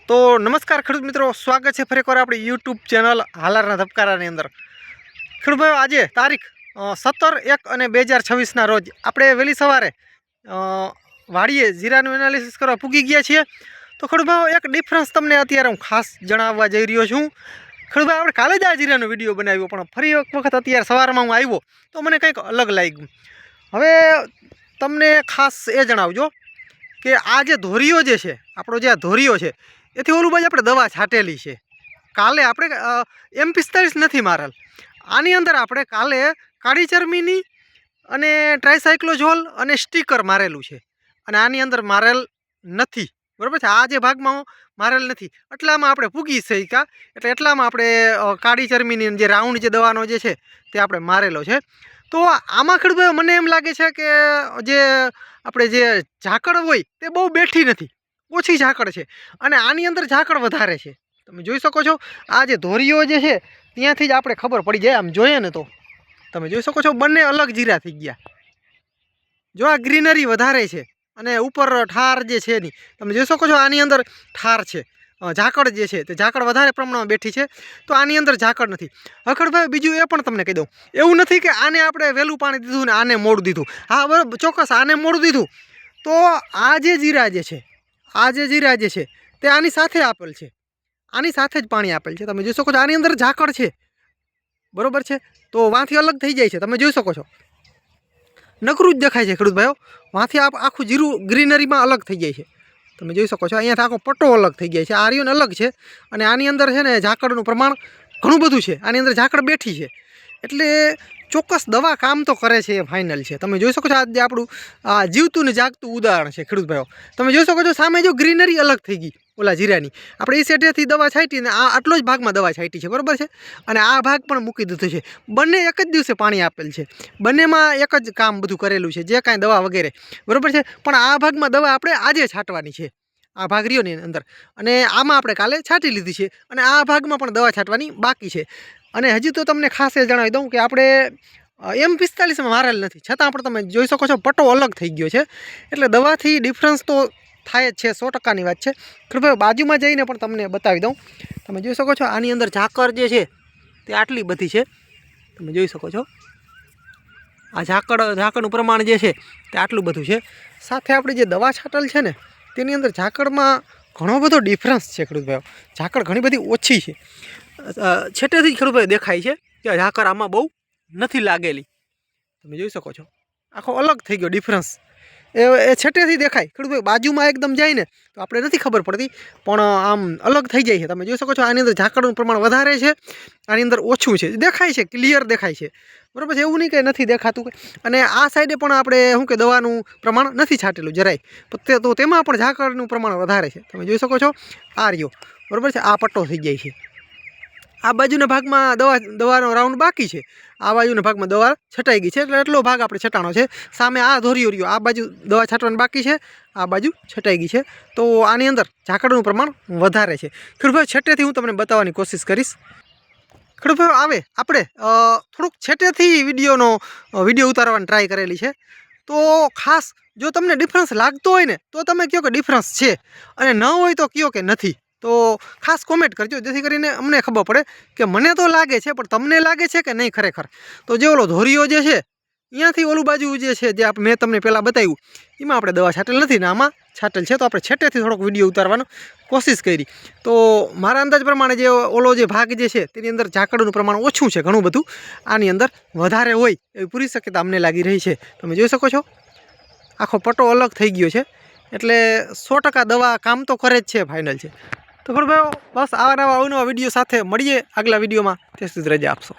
તો નમસ્કાર ખેડૂત મિત્રો, સ્વાગત છે ફરી એકવાર આપણી યુટ્યુબ ચેનલ હાલારના ધબકારાની અંદર। ખેડૂત ભાઈઓ, આજે તારીખ 17/1/2026ના રોજ આપણે વહેલી સવારે વાડીએ જીરાનું એનાલિસિસ કરવા પૂગી ગયા છીએ। તો ખેડૂત ભાઈઓ, એક ડિફરન્સ તમને અત્યારે હું ખાસ જણાવવા જઈ રહ્યો છું। ખેડૂત ભાઈ, આપણે કાલે જ આ જીરાનો વિડીયો બનાવ્યો, પણ ફરી એક વખત અત્યારે સવારમાં હું આવ્યો તો મને કંઈક અલગ લાગ્યું। હવે તમને ખાસ એ જણાવજો કે આ જે ધોરીઓ જે છે, આપણો જે આ ધોરીઓ છે, એથી ઓલું બાજુ આપણે દવા છાંટેલી છે। કાલે આપણે M45 નથી મારેલ, આની અંદર આપણે કાલે કાળી ચરમીની અને ટ્રાયસાયક્લોઝોલ અને સ્ટીકર મારેલું છે, અને આની અંદર મારેલ નથી, બરાબર છે। આ જે ભાગમાં મારેલ નથી એટલામાં આપણે પૂગી શક્યા, એટલે એટલામાં આપણે કાળી ચરમીની જે રાઉન્ડ જે દવાનો જે છે તે આપણે મારેલો છે। તો આમાં ખેડૂત મને એમ લાગે છે કે જે આપણે જે ઝાકળ હોય તે બહુ બેઠી નથી, ઓછી ઝાકળ છે, અને આની અંદર ઝાકળ વધારે છે। તમે જોઈ શકો છો, આ જે ધોરીઓ જે છે ત્યાંથી જ આપણે ખબર પડી જાય, આમ જોઈએ ને તો તમે જોઈ શકો છો બંને અલગ જીરા થઈ ગયા। જો આ ગ્રીનરી વધારે છે અને ઉપર ઠાર જે છે એની તમે જોઈ શકો છો, આની અંદર ઠાર છે, ઝાકળ જે છે તે ઝાકળ વધારે પ્રમાણમાં બેઠી છે, તો આની અંદર ઝાકળ નથી। હખડભાઈ, બીજું એ પણ તમને કહી દઉં, એવું નથી કે આને આપણે વહેલું પાણી દીધું ને આને મોડું દીધું। હા બરાબર, ચોક્કસ આને મોડું દીધું તો આ જે જીરા જે છે, આ જે જીરા જે છે તે આની સાથે આપેલ છે, આની સાથે જ પાણી આપેલ છે। તમે જોઈ શકો છો આની અંદર ઝાકળ છે, બરાબર છે, તો વાંથી અલગ થઈ જાય છે। તમે જોઈ શકો છો નકરું જ દેખાય છે ખેડૂત ભાઈઓ, વાંથી આખું જીરું ગ્રીનરીમાં અલગ થઈ જાય છે। તમે જોઈ શકો છો અહીંયાથી આખો પટ્ટો અલગ થઈ જાય છે, આ આર્યન અલગ છે, અને આની અંદર છે ને ઝાકળનું પ્રમાણ ઘણું બધું છે, આની અંદર ઝાકળ બેઠી છે, એટલે ચોક્કસ દવા કામ તો કરે છે, એ ફાઇનલ છે। તમે જોઈ શકો છો આજે આપણું આ જીવતું ને જાગતું ઉદાહરણ છે ખેડૂત ભાઈઓ। તમે જોઈ શકો છો સામે જો ગ્રીનરી અલગ થઈ ગઈ ઓલા જીરાની, આપણે એ સેટેથી દવા છાંટી ને આ આટલો જ ભાગમાં દવા છાંટી છે, બરાબર છે, અને આ ભાગ પણ મૂકી દીધો છે। બંને એક જ દિવસે પાણી આપેલ છે, બંનેમાં એક જ કામ બધું કરેલું છે, જે કાંઈ દવા વગેરે, બરાબર છે, પણ આ ભાગમાં દવા આપણે આજે છાંટવાની છે, આ ભાગ રહ્યોની અંદર, અને આમાં આપણે કાલે છાંટી લીધી છે, અને આ ભાગમાં પણ દવા છાંટવાની બાકી છે। અને હજી તો તમને ખાસ એ જણાવી દઉં કે આપણે M45માં મારેલ નથી, છતાં પણ તમે જોઈ શકો છો પટ્ટો અલગ થઈ ગયો છે, એટલે દવાથી ડિફરન્સ તો થાય જ છે, 100%ની વાત છે। કૃપયા બાજુમાં જઈને પણ તમને બતાવી દઉં, તમે જોઈ શકો છો આની અંદર ઝાકળ જે છે તે આટલી બધી છે, તમે જોઈ શકો છો આ ઝાકળનું પ્રમાણ જે છે તે આટલું બધું છે। સાથે આપણે જે દવા છાંટેલ છે ને તેની અંદર ઝાકળમાં ઘણો બધો ડિફરન્સ છે ખેડૂત ભાઈઓ, ઝાકળ ઘણી બધી ઓછી છે, છેટેથી જ ખેડૂત ભાઈ દેખાય છે કે ઝાકળ આમાં બહુ નથી લાગેલી। તમે જોઈ શકો છો આખો અલગ થઈ ગયો ડિફરન્સ, એ છેટેથી દેખાય ખેડૂત ભાઈ, બાજુમાં એકદમ જાય ને તો આપણે નથી ખબર પડતી, પણ આમ અલગ થઈ જાય છે। તમે જોઈ શકો છો આની અંદર ઝાકળનું પ્રમાણ વધારે છે, આની અંદર ઓછું છે, દેખાય છે, ક્લિયર દેખાય છે, બરાબર છે, એવું નહીં કે નથી દેખાતું। અને આ સાઈડે પણ આપણે શું કે દવાનું પ્રમાણ નથી છાંટેલું જરાય, તો તેમાં પણ ઝાકળનું પ્રમાણ વધારે છે। તમે જોઈ શકો છો આ રહ્યો, બરાબર છે, આ પટ્ટો થઈ જાય છે, આ બાજુના ભાગમાં દવાનો રાઉન્ડ બાકી છે, આ બાજુના ભાગમાં દવા છટાઈ ગઈ છે, એટલે એટલો ભાગ આપણે છટાણો છે। સામે આ ધોરીઓ રહ્યો, આ બાજુ દવા છાંટવાની બાકી છે, આ બાજુ છટાઈ ગઈ છે, તો આની અંદર ઝાકળનું પ્રમાણ વધારે છે। ખેડૂત છેટેથી હું તમને બતાવવાની કોશિશ કરીશ। ખેડૂત આવે આપણે થોડુંક છેટેથી વિડીયો ઉતારવાની ટ્રાય કરેલી છે, તો ખાસ જો તમને ડિફરન્સ લાગતો હોય ને તો તમે કહો કે ડિફરન્સ છે, અને ન હોય તો કહો કે નથી, તો ખાસ કોમેન્ટ કરજો, જેથી કરીને અમને ખબર પડે કે મને તો લાગે છે, પણ તમને લાગે છે કે નહીં ખરેખર। તો જે ઓલો ધોરીઓ જે છે અહીંયાથી ઓલું બાજુ જે છે, જે મેં તમને પહેલાં બતાવ્યું એમાં આપણે દવા છાંટેલ નથી ને આમાં છાંટેલ છે, તો આપણે છેટેથી થોડોક વિડીયો ઉતારવાનો કોશિશ કરી। તો મારા અંદાજ પ્રમાણે જે ઓલો જે ભાગ જે છે તેની અંદર ઝાકળનું પ્રમાણ ઓછું છે ઘણું બધું, આની અંદર વધારે હોય એવી પૂરી શક્યતા અમને લાગી રહી છે। તમે જોઈ શકો છો આખો પટ્ટો અલગ થઈ ગયો છે, એટલે 100% દવા કામ તો કરે જ છે, ફાઇનલ છે। તો ભાઈઓ, બસ આવા નવા અવનવા વિડીયો સાથે મળીએ આગલા વિડીયોમાં, ત્યાં સુધી રજા આપશો।